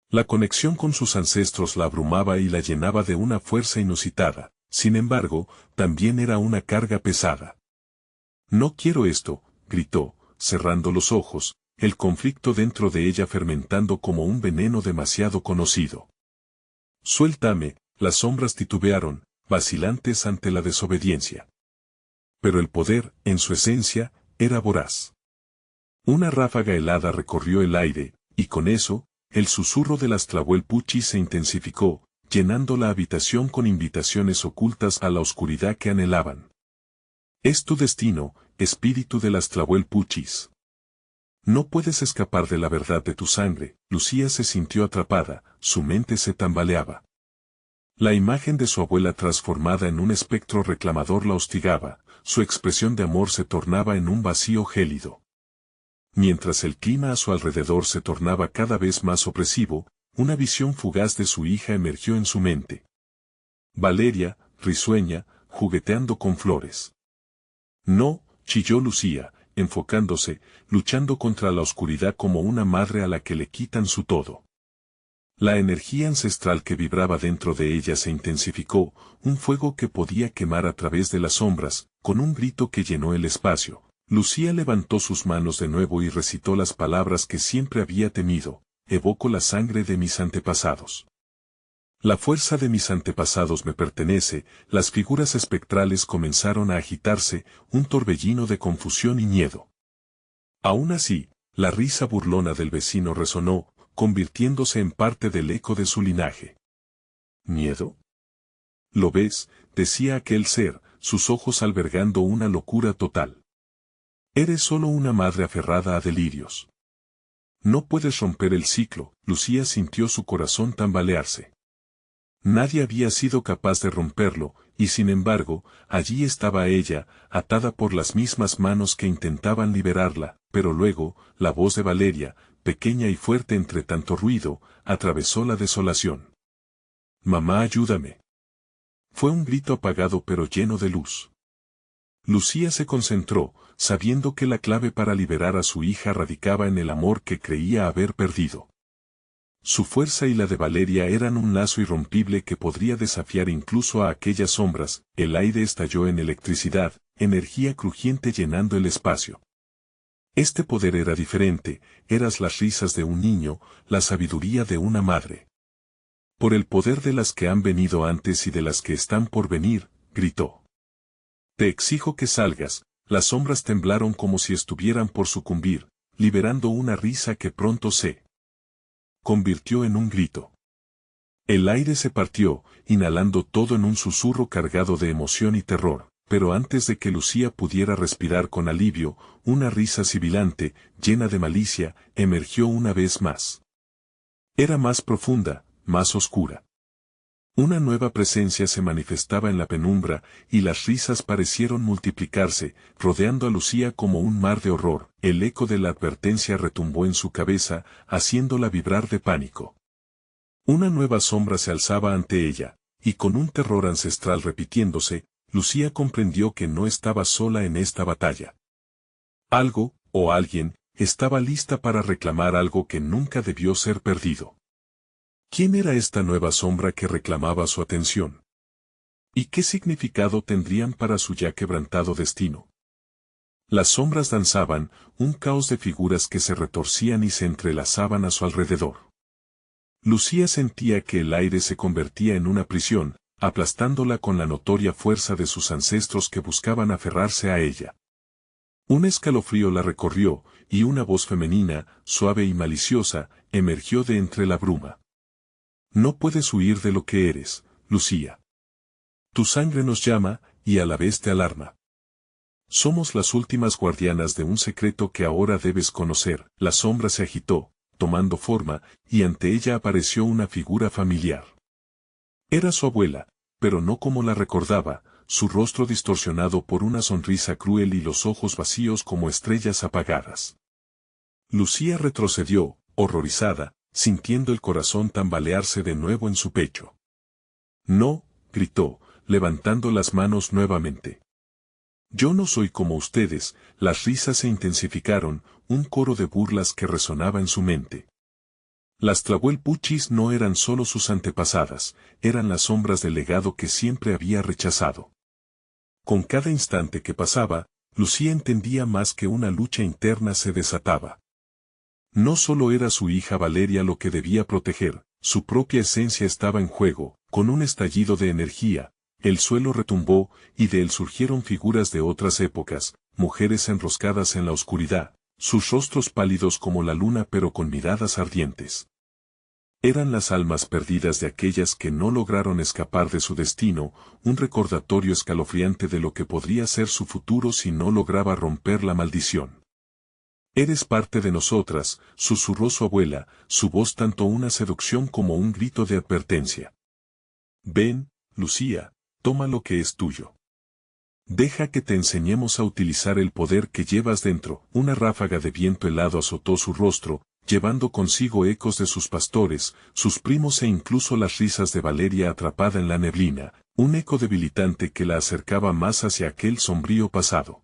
La conexión con sus ancestros la abrumaba y la llenaba de una fuerza inusitada, sin embargo, también era una carga pesada. No quiero esto, gritó, cerrando los ojos, el conflicto dentro de ella fermentando como un veneno demasiado conocido. Suéltame, las sombras titubearon, vacilantes ante la desobediencia. Pero el poder, en su esencia, era voraz. Una ráfaga helada recorrió el aire, y con eso, el susurro de las Tlahuelpuchis se intensificó, llenando la habitación con invitaciones ocultas a la oscuridad que anhelaban. Es tu destino, espíritu de las Tlahuelpuchis. No puedes escapar de la verdad de tu sangre. Lucía se sintió atrapada, su mente se tambaleaba. La imagen de su abuela transformada en un espectro reclamador la hostigaba, su expresión de amor se tornaba en un vacío gélido. Mientras el clima a su alrededor se tornaba cada vez más opresivo, una visión fugaz de su hija emergió en su mente. Valeria, risueña, jugueteando con flores. No, chilló Lucía, enfocándose, luchando contra la oscuridad como una madre a la que le quitan su todo. La energía ancestral que vibraba dentro de ella se intensificó, un fuego que podía quemar a través de las sombras, con un grito que llenó el espacio. Lucía levantó sus manos de nuevo y recitó las palabras que siempre había temido: evoco la sangre de mis antepasados. La fuerza de mis antepasados me pertenece. Las figuras espectrales comenzaron a agitarse, un torbellino de confusión y miedo. Aún así, la risa burlona del vecino resonó, convirtiéndose en parte del eco de su linaje. ¿Miedo? ¿Lo ves?, decía aquel ser, sus ojos albergando una locura total. Eres solo una madre aferrada a delirios. No puedes romper el ciclo. Lucía sintió su corazón tambalearse. Nadie había sido capaz de romperlo, y sin embargo, allí estaba ella, atada por las mismas manos que intentaban liberarla, pero luego, la voz de Valeria, pequeña y fuerte entre tanto ruido, atravesó la desolación. «Mamá, ayúdame». Fue un grito apagado pero lleno de luz. Lucía se concentró, sabiendo que la clave para liberar a su hija radicaba en el amor que creía haber perdido. Su fuerza y la de Valeria eran un lazo irrompible que podría desafiar incluso a aquellas sombras. El aire estalló en electricidad, energía crujiente llenando el espacio. Este poder era diferente, eras las risas de un niño, la sabiduría de una madre. Por el poder de las que han venido antes y de las que están por venir, gritó. Te exijo que salgas. Las sombras temblaron como si estuvieran por sucumbir, liberando una risa que pronto se convirtió en un grito. El aire se partió, inhalando todo en un susurro cargado de emoción y terror, pero antes de que Lucía pudiera respirar con alivio, una risa sibilante, llena de malicia, emergió una vez más. Era más profunda, más oscura. Una nueva presencia se manifestaba en la penumbra, y las risas parecieron multiplicarse, rodeando a Lucía como un mar de horror. El eco de la advertencia retumbó en su cabeza, haciéndola vibrar de pánico. Una nueva sombra se alzaba ante ella, y con un terror ancestral repitiéndose, Lucía comprendió que no estaba sola en esta batalla. Algo, o alguien, estaba lista para reclamar algo que nunca debió ser perdido. ¿Quién era esta nueva sombra que reclamaba su atención? ¿Y qué significado tendrían para su ya quebrantado destino? Las sombras danzaban, un caos de figuras que se retorcían y se entrelazaban a su alrededor. Lucía sentía que el aire se convertía en una prisión, aplastándola con la notoria fuerza de sus ancestros que buscaban aferrarse a ella. Un escalofrío la recorrió, y una voz femenina, suave y maliciosa, emergió de entre la bruma. No puedes huir de lo que eres, Lucía. Tu sangre nos llama, y a la vez te alarma. Somos las últimas guardianas de un secreto que ahora debes conocer. La sombra se agitó, tomando forma, y ante ella apareció una figura familiar. Era su abuela, pero no como la recordaba, su rostro distorsionado por una sonrisa cruel y los ojos vacíos como estrellas apagadas. Lucía retrocedió, horrorizada, sintiendo el corazón tambalearse de nuevo en su pecho. No, gritó, levantando las manos nuevamente. Yo no soy como ustedes. Las risas se intensificaron, un coro de burlas que resonaba en su mente. Las Tlahuelpuchis no eran solo sus antepasadas, eran las sombras del legado que siempre había rechazado. Con cada instante que pasaba, Lucía entendía más que una lucha interna se desataba. No solo era su hija Valeria lo que debía proteger, su propia esencia estaba en juego. Con un estallido de energía, el suelo retumbó, y de él surgieron figuras de otras épocas, mujeres enroscadas en la oscuridad, sus rostros pálidos como la luna pero con miradas ardientes. Eran las almas perdidas de aquellas que no lograron escapar de su destino, un recordatorio escalofriante de lo que podría ser su futuro si no lograba romper la maldición. Eres parte de nosotras, susurró su abuela, su voz tanto una seducción como un grito de advertencia. Ven, Lucía, toma lo que es tuyo. Deja que te enseñemos a utilizar el poder que llevas dentro. Una ráfaga de viento helado azotó su rostro, llevando consigo ecos de sus pastores, sus primos e incluso las risas de Valeria atrapada en la neblina, un eco debilitante que la acercaba más hacia aquel sombrío pasado.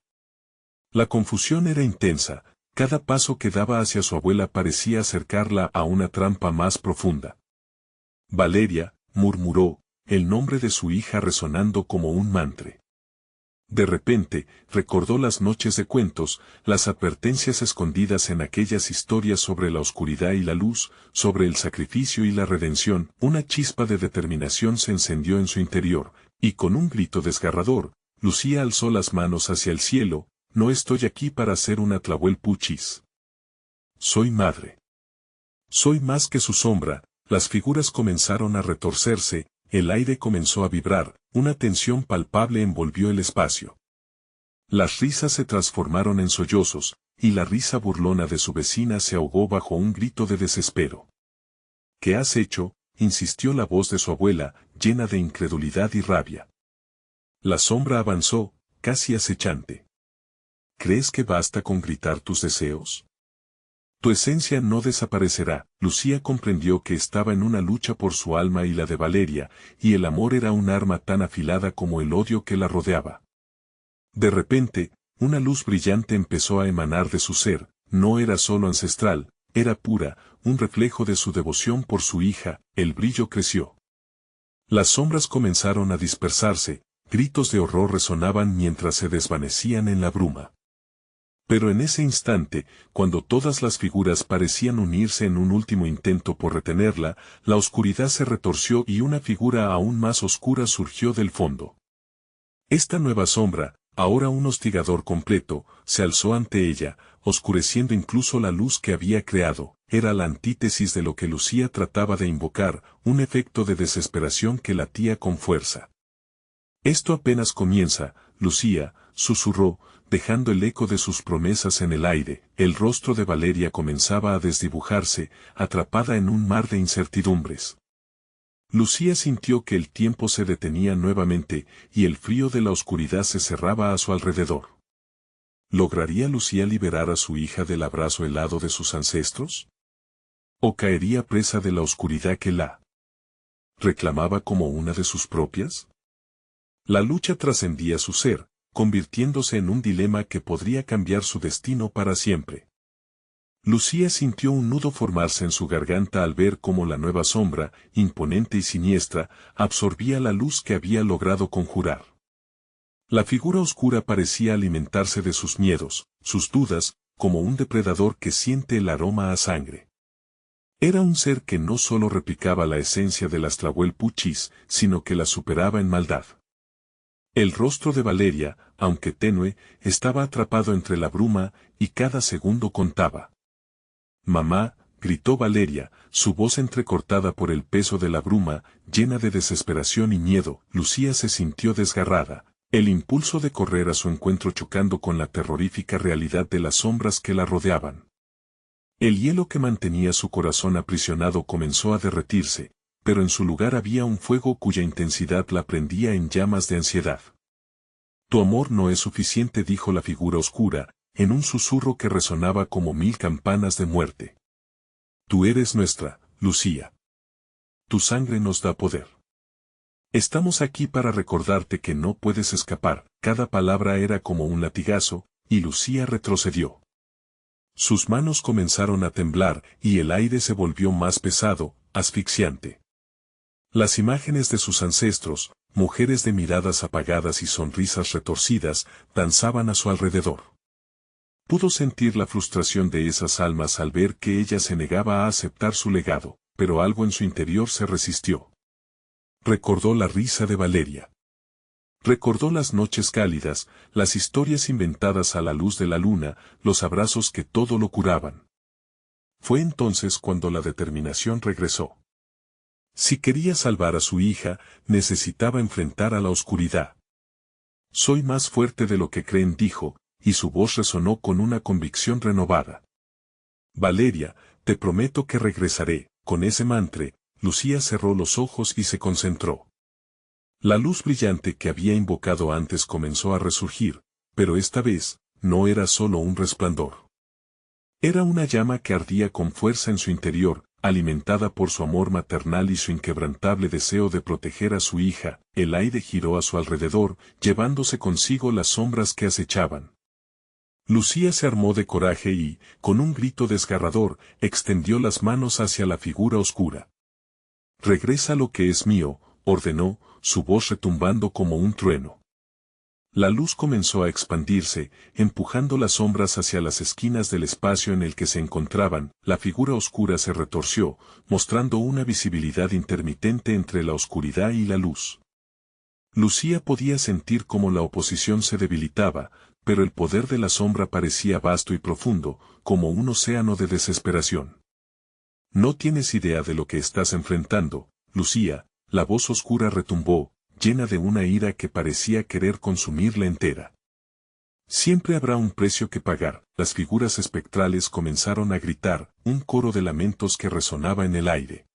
La confusión era intensa. Cada paso que daba hacia su abuela parecía acercarla a una trampa más profunda. Valeria, murmuró, el nombre de su hija resonando como un mantra. De repente, recordó las noches de cuentos, las advertencias escondidas en aquellas historias sobre la oscuridad y la luz, sobre el sacrificio y la redención. Una chispa de determinación se encendió en su interior, y con un grito desgarrador, Lucía alzó las manos hacia el cielo. No estoy aquí para ser una Tlahuelpuchis. Soy madre. Soy más que su sombra. Las figuras comenzaron a retorcerse, el aire comenzó a vibrar, una tensión palpable envolvió el espacio. Las risas se transformaron en sollozos, y la risa burlona de su vecina se ahogó bajo un grito de desespero. ¿Qué has hecho?, insistió la voz de su abuela, llena de incredulidad y rabia. La sombra avanzó, casi acechante. ¿Crees que basta con gritar tus deseos? Tu esencia no desaparecerá. Lucía comprendió que estaba en una lucha por su alma y la de Valeria, y el amor era un arma tan afilada como el odio que la rodeaba. De repente, una luz brillante empezó a emanar de su ser, no era solo ancestral, era pura, un reflejo de su devoción por su hija. El brillo creció. Las sombras comenzaron a dispersarse, gritos de horror resonaban mientras se desvanecían en la bruma. Pero en ese instante, cuando todas las figuras parecían unirse en un último intento por retenerla, la oscuridad se retorció y una figura aún más oscura surgió del fondo. Esta nueva sombra, ahora un hostigador completo, se alzó ante ella, oscureciendo incluso la luz que había creado. Era la antítesis de lo que Lucía trataba de invocar, un efecto de desesperación que latía con fuerza. Esto apenas comienza, Lucía, susurró, dejando el eco de sus promesas en el aire. El rostro de Valeria comenzaba a desdibujarse, atrapada en un mar de incertidumbres. Lucía sintió que el tiempo se detenía nuevamente y el frío de la oscuridad se cerraba a su alrededor. ¿Lograría Lucía liberar a su hija del abrazo helado de sus ancestros? ¿O caería presa de la oscuridad que la reclamaba como una de sus propias? La lucha trascendía su ser, convirtiéndose en un dilema que podría cambiar su destino para siempre. Lucía sintió un nudo formarse en su garganta al ver cómo la nueva sombra, imponente y siniestra, absorbía la luz que había logrado conjurar. La figura oscura parecía alimentarse de sus miedos, sus dudas, como un depredador que siente el aroma a sangre. Era un ser que no solo replicaba la esencia del Astrahuel Puchis, sino que la superaba en maldad. El rostro de Valeria, aunque tenue, estaba atrapado entre la bruma, y cada segundo contaba. «Mamá», gritó Valeria, su voz entrecortada por el peso de la bruma, llena de desesperación y miedo. Lucía se sintió desgarrada, el impulso de correr a su encuentro chocando con la terrorífica realidad de las sombras que la rodeaban. El hielo que mantenía su corazón aprisionado comenzó a derretirse, pero en su lugar había un fuego cuya intensidad la prendía en llamas de ansiedad. «Tu amor no es suficiente», dijo la figura oscura, en un susurro que resonaba como 1000 campanas de muerte. «Tú eres nuestra, Lucía. Tu sangre nos da poder. Estamos aquí para recordarte que no puedes escapar». Cada palabra era como un latigazo, y Lucía retrocedió. Sus manos comenzaron a temblar, y el aire se volvió más pesado, asfixiante. Las imágenes de sus ancestros, mujeres de miradas apagadas y sonrisas retorcidas, danzaban a su alrededor. Pudo sentir la frustración de esas almas al ver que ella se negaba a aceptar su legado, pero algo en su interior se resistió. Recordó la risa de Valeria. Recordó las noches cálidas, las historias inventadas a la luz de la luna, los abrazos que todo lo curaban. Fue entonces cuando la determinación regresó. Si quería salvar a su hija, necesitaba enfrentar a la oscuridad. «Soy más fuerte de lo que creen», dijo, y su voz resonó con una convicción renovada. «Valeria, te prometo que regresaré». Con ese mantra, Lucía cerró los ojos y se concentró. La luz brillante que había invocado antes comenzó a resurgir, pero esta vez, no era solo un resplandor. Era una llama que ardía con fuerza en su interior, alimentada por su amor maternal y su inquebrantable deseo de proteger a su hija. El aire giró a su alrededor, llevándose consigo las sombras que acechaban. Lucía se armó de coraje y, con un grito desgarrador, extendió las manos hacia la figura oscura. «Regresa lo que es mío», ordenó, su voz retumbando como un trueno. La luz comenzó a expandirse, empujando las sombras hacia las esquinas del espacio en el que se encontraban. La figura oscura se retorció, mostrando una visibilidad intermitente entre la oscuridad y la luz. Lucía podía sentir cómo la oposición se debilitaba, pero el poder de la sombra parecía vasto y profundo, como un océano de desesperación. «No tienes idea de lo que estás enfrentando, Lucía», la voz oscura retumbó, llena de una ira que parecía querer consumirla entera. «Siempre habrá un precio que pagar». Las figuras espectrales comenzaron a gritar, un coro de lamentos que resonaba en el aire.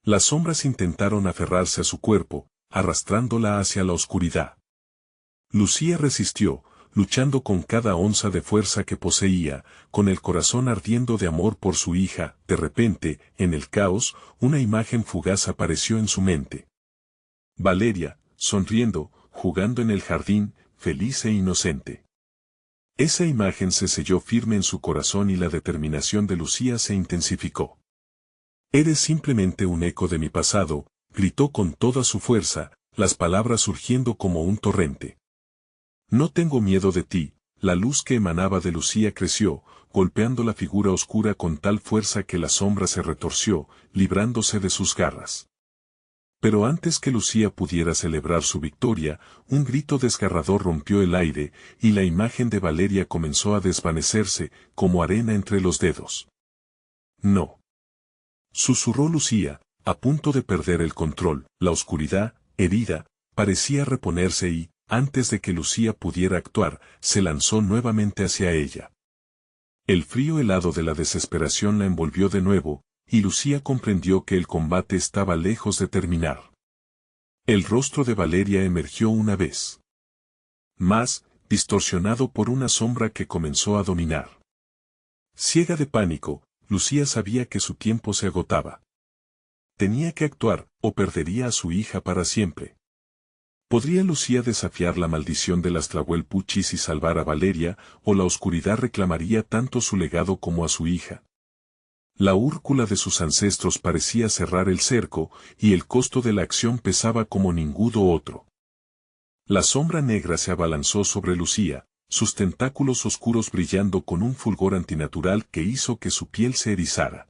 Las sombras intentaron aferrarse a su cuerpo, arrastrándola hacia la oscuridad. Lucía resistió, luchando con cada onza de fuerza que poseía, con el corazón ardiendo de amor por su hija. De repente, en el caos, una imagen fugaz apareció en su mente. Valeria, sonriendo, jugando en el jardín, feliz e inocente. Esa imagen se selló firme en su corazón y la determinación de Lucía se intensificó. «Eres simplemente un eco de mi pasado», gritó con toda su fuerza, las palabras surgiendo como un torrente. «No tengo miedo de ti». La luz que emanaba de Lucía creció, golpeando la figura oscura con tal fuerza que la sombra se retorció, librándose de sus garras. Pero antes que Lucía pudiera celebrar su victoria, un grito desgarrador rompió el aire, y la imagen de Valeria comenzó a desvanecerse, como arena entre los dedos. «No», susurró Lucía, a punto de perder el control. La oscuridad, herida, parecía reponerse y, antes de que Lucía pudiera actuar, se lanzó nuevamente hacia ella. El frío helado de la desesperación la envolvió de nuevo, y Lucía comprendió que el combate estaba lejos de terminar. El rostro de Valeria emergió una vez más, distorsionado por una sombra que comenzó a dominar. Ciega de pánico, Lucía sabía que su tiempo se agotaba. Tenía que actuar, o perdería a su hija para siempre. ¿Podría Lucía desafiar la maldición de las Tlahuelpuchis y salvar a Valeria, o la oscuridad reclamaría tanto su legado como a su hija? La úrcula de sus ancestros parecía cerrar el cerco, y el costo de la acción pesaba como ninguno otro. La sombra negra se abalanzó sobre Lucía, sus tentáculos oscuros brillando con un fulgor antinatural que hizo que su piel se erizara.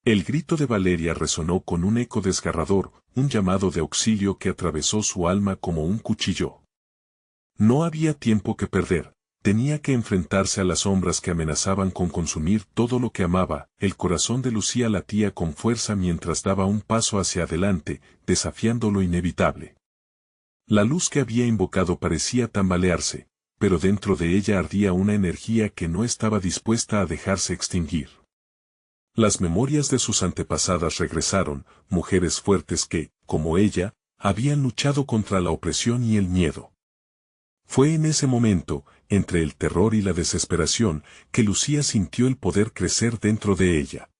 El grito de Valeria resonó con un eco desgarrador, un llamado de auxilio que atravesó su alma como un cuchillo. No había tiempo que perder, tenía que enfrentarse a las sombras que amenazaban con consumir todo lo que amaba. El corazón de Lucía latía con fuerza mientras daba un paso hacia adelante, desafiando lo inevitable. La luz que había invocado parecía tambalearse, pero dentro de ella ardía una energía que no estaba dispuesta a dejarse extinguir. Las memorias de sus antepasadas regresaron, mujeres fuertes que, como ella, habían luchado contra la opresión y el miedo. Fue en ese momento, entre el terror y la desesperación, que Lucía sintió el poder crecer dentro de ella.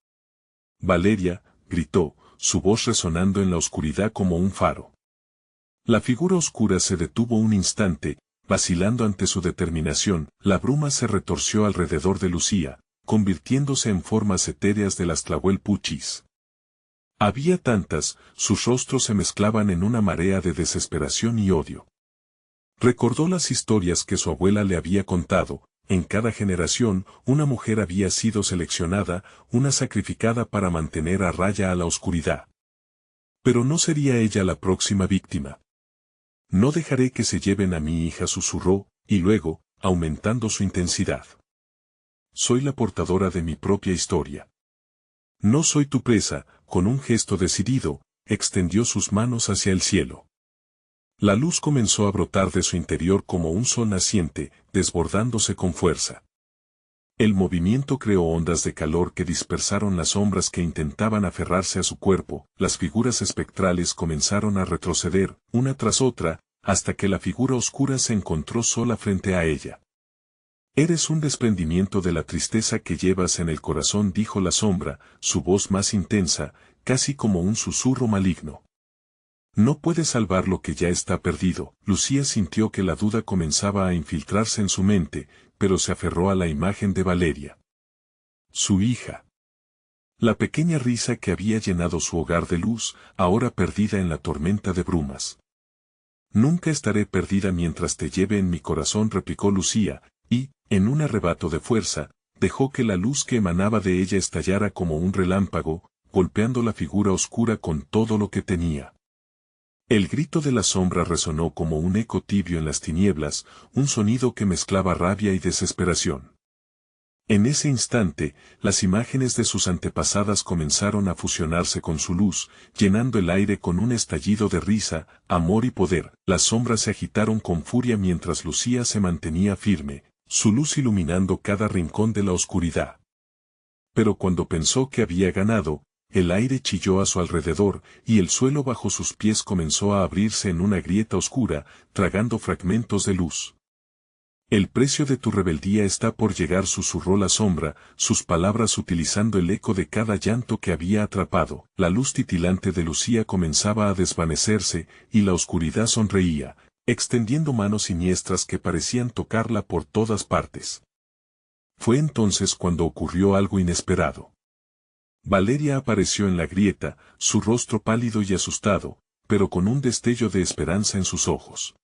Valeria, gritó, su voz resonando en la oscuridad como un faro. La figura oscura se detuvo un instante, vacilando ante su determinación. La bruma se retorció alrededor de Lucía, convirtiéndose en formas etéreas de las Tlahuelpuchis. Había tantas, sus rostros se mezclaban en una marea de desesperación y odio. Recordó las historias que su abuela le había contado. En cada generación, una mujer había sido seleccionada, una sacrificada para mantener a raya a la oscuridad. Pero no sería ella la próxima víctima. No dejaré que se lleven a mi hija, susurró, y luego, aumentando su intensidad. Soy la portadora de mi propia historia. No soy tu presa. Con un gesto decidido, extendió sus manos hacia el cielo. La luz comenzó a brotar de su interior como un sol naciente, desbordándose con fuerza. El movimiento creó ondas de calor que dispersaron las sombras que intentaban aferrarse a su cuerpo. Las figuras espectrales comenzaron a retroceder, una tras otra, hasta que la figura oscura se encontró sola frente a ella. Eres un desprendimiento de la tristeza que llevas en el corazón, dijo la sombra, su voz más intensa, casi como un susurro maligno. No puedes salvar lo que ya está perdido. Lucía sintió que la duda comenzaba a infiltrarse en su mente, pero se aferró a la imagen de Valeria. Su hija. La pequeña risa que había llenado su hogar de luz, ahora perdida en la tormenta de brumas. Nunca estaré perdida mientras te lleve en mi corazón, replicó Lucía, y, en un arrebato de fuerza, dejó que la luz que emanaba de ella estallara como un relámpago, golpeando la figura oscura con todo lo que tenía. El grito de la sombra resonó como un eco tibio en las tinieblas, un sonido que mezclaba rabia y desesperación. En ese instante, las imágenes de sus antepasadas comenzaron a fusionarse con su luz, llenando el aire con un estallido de risa, amor y poder. Las sombras se agitaron con furia mientras Lucía se mantenía firme, su luz iluminando cada rincón de la oscuridad. Pero cuando pensó que había ganado, el aire chilló a su alrededor, y el suelo bajo sus pies comenzó a abrirse en una grieta oscura, tragando fragmentos de luz. El precio de tu rebeldía está por llegar, susurró la sombra, sus palabras utilizando el eco de cada llanto que había atrapado. La luz titilante de Lucía comenzaba a desvanecerse, y la oscuridad sonreía, extendiendo manos siniestras que parecían tocarla por todas partes. Fue entonces cuando ocurrió algo inesperado. Valeria apareció en la grieta, su rostro pálido y asustado, pero con un destello de esperanza en sus ojos.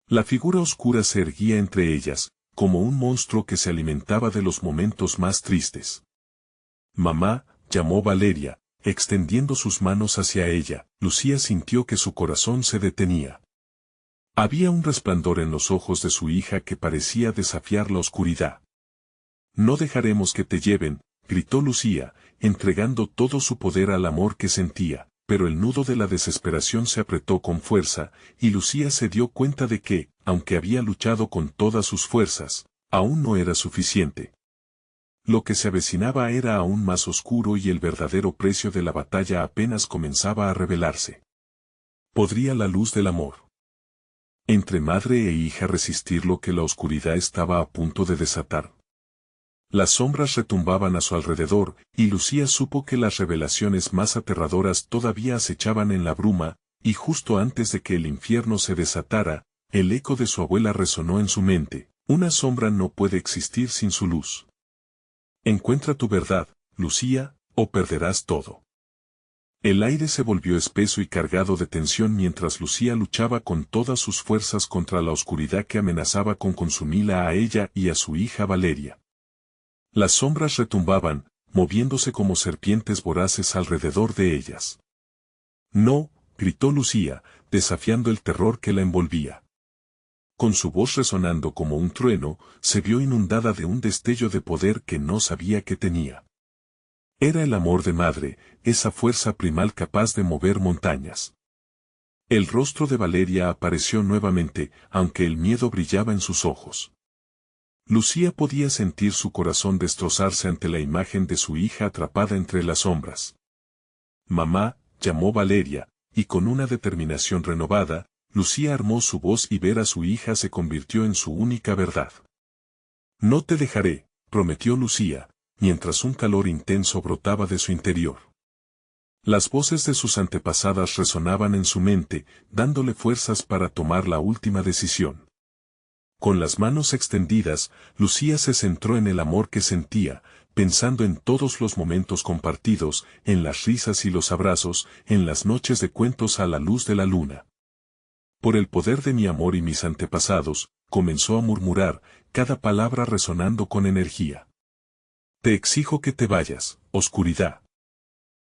La figura oscura se erguía entre ellas, como un monstruo que se alimentaba de los momentos más tristes. Mamá, llamó Valeria, extendiendo sus manos hacia ella. Lucía sintió que su corazón se detenía. Había un resplandor en los ojos de su hija que parecía desafiar la oscuridad. No dejaremos que te lleven, gritó Lucía, entregando todo su poder al amor que sentía. Pero el nudo de la desesperación se apretó con fuerza, y Lucía se dio cuenta de que, aunque había luchado con todas sus fuerzas, aún no era suficiente. Lo que se avecinaba era aún más oscuro y el verdadero precio de la batalla apenas comenzaba a revelarse. ¿Podría la luz del amor entre madre e hija resistir lo que la oscuridad estaba a punto de desatar? Las sombras retumbaban a su alrededor, y Lucía supo que las revelaciones más aterradoras todavía acechaban en la bruma, y justo antes de que el infierno se desatara, el eco de su abuela resonó en su mente: una sombra no puede existir sin su luz. Encuentra tu verdad, Lucía, o perderás todo. El aire se volvió espeso y cargado de tensión mientras Lucía luchaba con todas sus fuerzas contra la oscuridad que amenazaba con consumirla a ella y a su hija Valeria. Las sombras retumbaban, moviéndose como serpientes voraces alrededor de ellas. No, gritó Lucía, desafiando el terror que la envolvía. Con su voz resonando como un trueno, se vio inundada de un destello de poder que no sabía que tenía. Era el amor de madre, esa fuerza primal capaz de mover montañas. El rostro de Valeria apareció nuevamente, aunque el miedo brillaba en sus ojos. Lucía podía sentir su corazón destrozarse ante la imagen de su hija atrapada entre las sombras. Mamá, llamó Valeria, y con una determinación renovada, Lucía armó su voz y ver a su hija se convirtió en su única verdad. No te dejaré, prometió Lucía, mientras un calor intenso brotaba de su interior. Las voces de sus antepasadas resonaban en su mente, dándole fuerzas para tomar la última decisión. Con las manos extendidas, Lucía se centró en el amor que sentía, pensando en todos los momentos compartidos, en las risas y los abrazos, en las noches de cuentos a la luz de la luna. Por el poder de mi amor y mis antepasados, comenzó a murmurar, cada palabra resonando con energía. Te exijo que te vayas, oscuridad.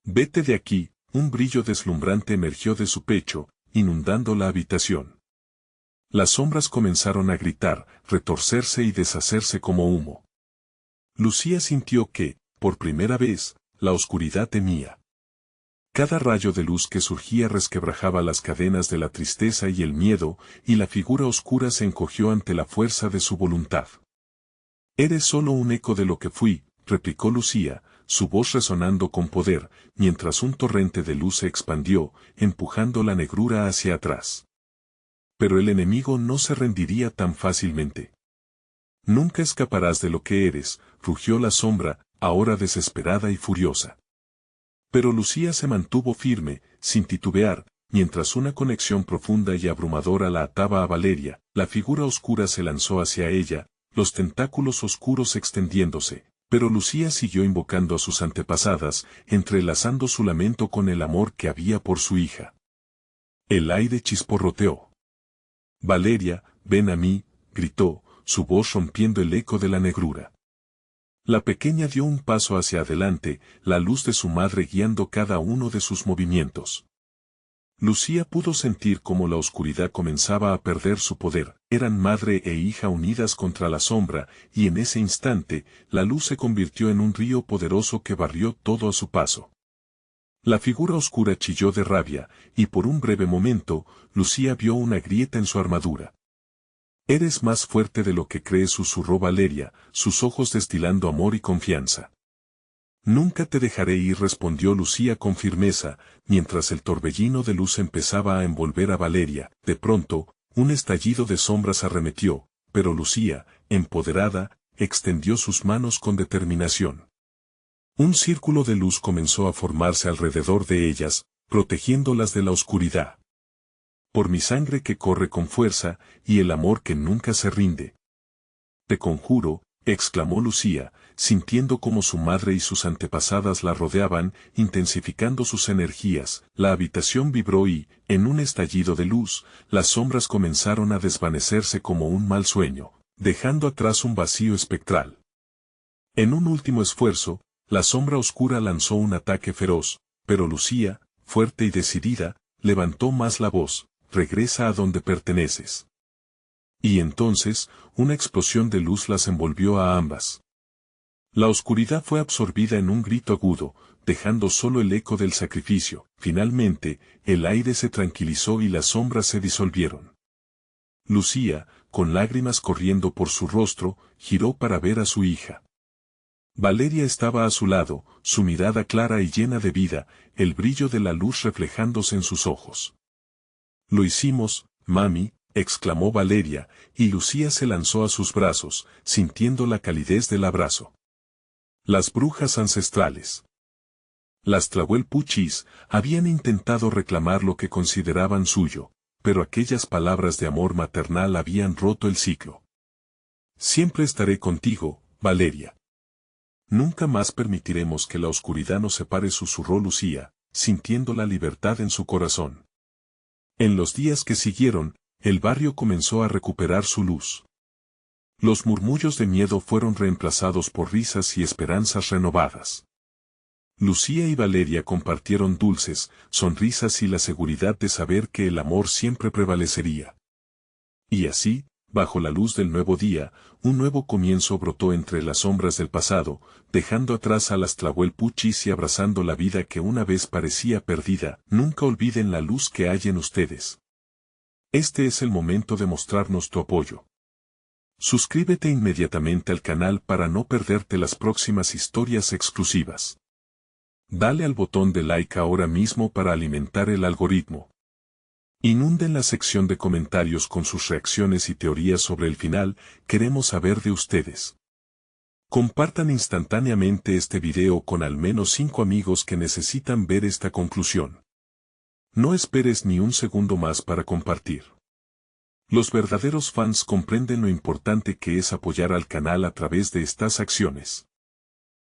Vete de aquí. Un brillo deslumbrante emergió de su pecho, inundando la habitación. Las sombras comenzaron a gritar, retorcerse y deshacerse como humo. Lucía sintió que, por primera vez, la oscuridad temía. Cada rayo de luz que surgía resquebrajaba las cadenas de la tristeza y el miedo, y la figura oscura se encogió ante la fuerza de su voluntad. Eres solo un eco de lo que fui, replicó Lucía, su voz resonando con poder, mientras un torrente de luz se expandió, empujando la negrura hacia atrás. Pero el enemigo no se rendiría tan fácilmente. Nunca escaparás de lo que eres, rugió la sombra, ahora desesperada y furiosa. Pero Lucía se mantuvo firme, sin titubear, mientras una conexión profunda y abrumadora la ataba a Valeria. La figura oscura se lanzó hacia ella, los tentáculos oscuros extendiéndose, pero Lucía siguió invocando a sus antepasadas, entrelazando su lamento con el amor que había por su hija. El aire chisporroteó. Valeria, ven a mí, gritó, su voz rompiendo el eco de la negrura. La pequeña dio un paso hacia adelante, la luz de su madre guiando cada uno de sus movimientos. Lucía pudo sentir cómo la oscuridad comenzaba a perder su poder, eran madre e hija unidas contra la sombra, y en ese instante, la luz se convirtió en un río poderoso que barrió todo a su paso. La figura oscura chilló de rabia, y por un breve momento, Lucía vio una grieta en su armadura. Eres más fuerte de lo que crees, susurró Valeria, sus ojos destilando amor y confianza. Nunca te dejaré ir, respondió Lucía con firmeza, mientras el torbellino de luz empezaba a envolver a Valeria. De pronto, un estallido de sombras arremetió, pero Lucía, empoderada, extendió sus manos con determinación. Un círculo de luz comenzó a formarse alrededor de ellas, protegiéndolas de la oscuridad. Por mi sangre que corre con fuerza, y el amor que nunca se rinde. Te conjuro, exclamó Lucía, sintiendo como su madre y sus antepasadas la rodeaban, intensificando sus energías. La habitación vibró y, en un estallido de luz, las sombras comenzaron a desvanecerse como un mal sueño, dejando atrás un vacío espectral. En un último esfuerzo, la sombra oscura lanzó un ataque feroz, pero Lucía, fuerte y decidida, levantó más la voz: regresa a donde perteneces. Y entonces, una explosión de luz las envolvió a ambas. La oscuridad fue absorbida en un grito agudo, dejando solo el eco del sacrificio. Finalmente, el aire se tranquilizó y las sombras se disolvieron. Lucía, con lágrimas corriendo por su rostro, giró para ver a su hija. Valeria estaba a su lado, su mirada clara y llena de vida, el brillo de la luz reflejándose en sus ojos. «Lo hicimos, mami», exclamó Valeria, y Lucía se lanzó a sus brazos, sintiendo la calidez del abrazo. Las brujas ancestrales. Las Tlahuelpuchis habían intentado reclamar lo que consideraban suyo, pero aquellas palabras de amor maternal habían roto el ciclo. «Siempre estaré contigo, Valeria. Nunca más permitiremos que la oscuridad nos separe», susurró Lucía, sintiendo la libertad en su corazón. En los días que siguieron, el barrio comenzó a recuperar su luz. Los murmullos de miedo fueron reemplazados por risas y esperanzas renovadas. Lucía y Valeria compartieron dulces sonrisas y la seguridad de saber que el amor siempre prevalecería. Y así, bajo la luz del nuevo día, un nuevo comienzo brotó entre las sombras del pasado, dejando atrás a las Tlahuelpuchis y abrazando la vida que una vez parecía perdida. Nunca olviden la luz que hay en ustedes. Este es el momento de mostrarnos tu apoyo. Suscríbete inmediatamente al canal para no perderte las próximas historias exclusivas. Dale al botón de like ahora mismo para alimentar el algoritmo. Inunden la sección de comentarios con sus reacciones y teorías sobre el final, queremos saber de ustedes. Compartan instantáneamente este video con al menos 5 amigos que necesitan ver esta conclusión. No esperes ni un segundo más para compartir. Los verdaderos fans comprenden lo importante que es apoyar al canal a través de estas acciones.